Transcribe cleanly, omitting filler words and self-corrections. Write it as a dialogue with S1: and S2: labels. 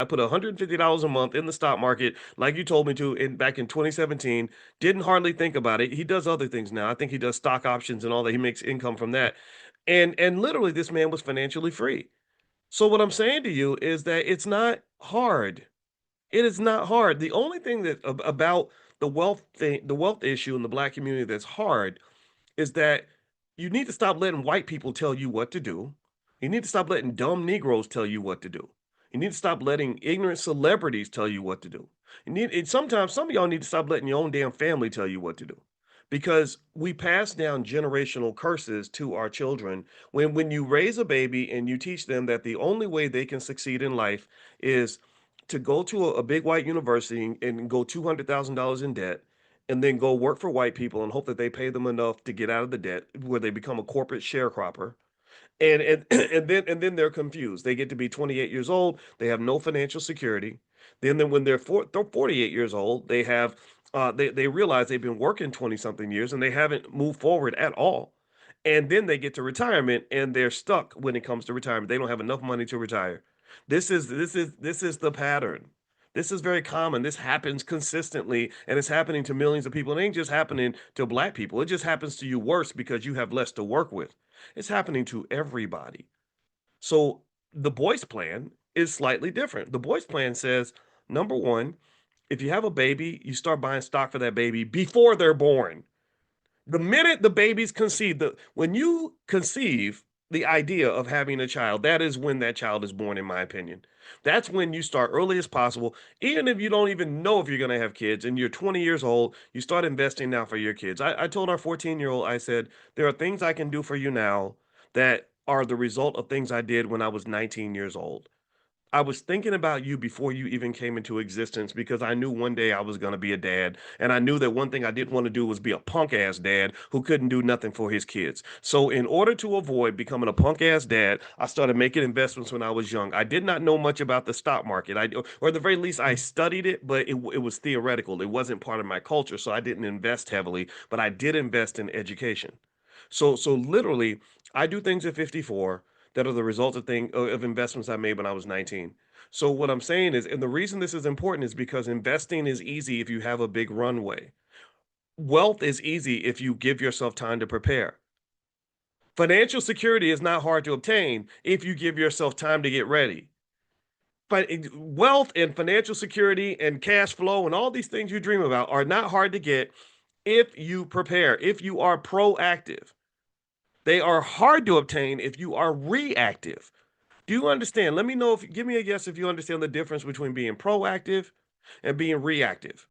S1: I put $150 a month in the stock market, like you told me to, in back in 2017. Didn't hardly think about it. He does other things now. I think he does stock options and all that. He makes income from that. And literally, this man was financially free. So what I'm saying to you is that it's not hard. It is not hard. The only thing that about the wealth issue in the black community that's hard is that you need to stop letting white people tell you what to do. You need to stop letting dumb Negroes tell you what to do. You need to stop letting ignorant celebrities tell you what to do. And sometimes some of y'all need to stop letting your own damn family tell you what to do. Because we pass down generational curses to our children. When you raise a baby and you teach them that the only way they can succeed in life is to go to a big white university and go $200,000 in debt, and then go work for white people and hope that they pay them enough to get out of the debt where they become a corporate sharecropper. And and then they're confused. They get to be 28 years old, they have no financial security. Then when they're 48 years old, they realize they've been working 20 something years and they haven't moved forward at all. And then they get to retirement and they're stuck when it comes to retirement. They don't have enough money to retire. This is the pattern. This is very common. This happens consistently and it's happening to millions of people. It ain't just happening to black people. It just happens to you worse because you have less to work with. It's happening to everybody. So the Boyce plan is slightly different. The Boyce plan says, number one, if you have a baby, you start buying stock for that baby before they're born. The minute the baby's conceived, when you conceive the idea of having a child, that is when that child is born, in my opinion. That's when you start early as possible. Even if you don't even know if you're going to have kids and you're 20 years old, you start investing now for your kids. I told our 14-year-old, I said, there are things I can do for you now that are the result of things I did when I was 19 years old. I was thinking about you before you even came into existence because I knew one day I was going to be a dad. And I knew that one thing I didn't want to do was be a punk ass dad who couldn't do nothing for his kids. So, in order to avoid becoming a punk ass dad, I started making investments when I was young. I did not know much about the stock market. Or at the very least, I studied it, but it was theoretical. It wasn't part of my culture. So, I didn't invest heavily, but I did invest in education. So literally, I do things at 54 that are the result of investments I made when I was 19. So what I'm saying is, and the reason this is important is because investing is easy if you have a big runway. Wealth is easy if you give yourself time to prepare. Financial security is not hard to obtain if you give yourself time to get ready. But wealth and financial security and cash flow and all these things you dream about are not hard to get if you prepare, if you are proactive. They are hard to obtain if you are reactive. Do you understand? Let me know if give me a yes if you understand the difference between being proactive and being reactive.